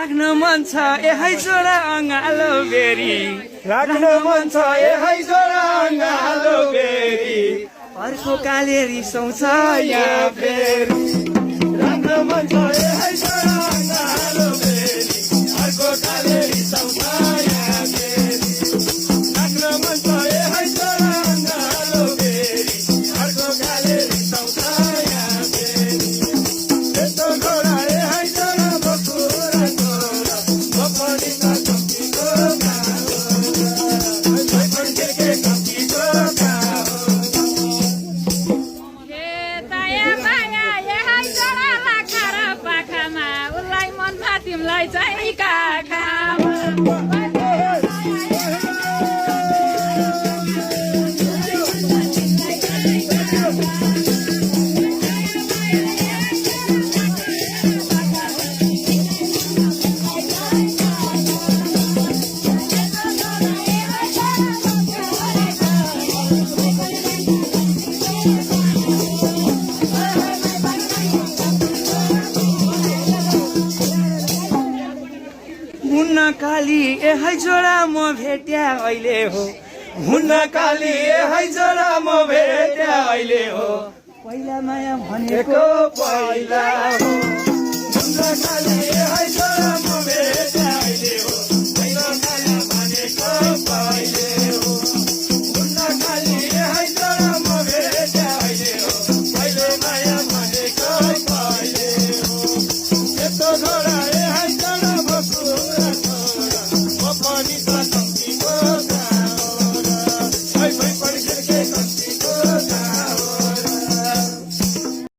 राख्न मन छ है जोडा अँगालो बेरी राख्न मन छ है जोडा अँगालो बेरी अर्को काले रिसाउँछ यहाँ फेरि राख्न मन छ है जोडा अँगालो बेरी अर्को काले रिसाउँछ यहाँ फेरि राख्न मन छ है जोडा अँगालो बेरी अर्को काले रिसाउँछ यहाँ फेरि यस्तो घोडा है जोडा बकुरा घोडा म पनि त कम्तीको तिमलाई चाहिँ काखामा हुन्न काली है जोडा म भेट्या अहिले हो हुन्न काली है जोडा म भेट्या अहिले हो पहिला माया भनेको पहिला हो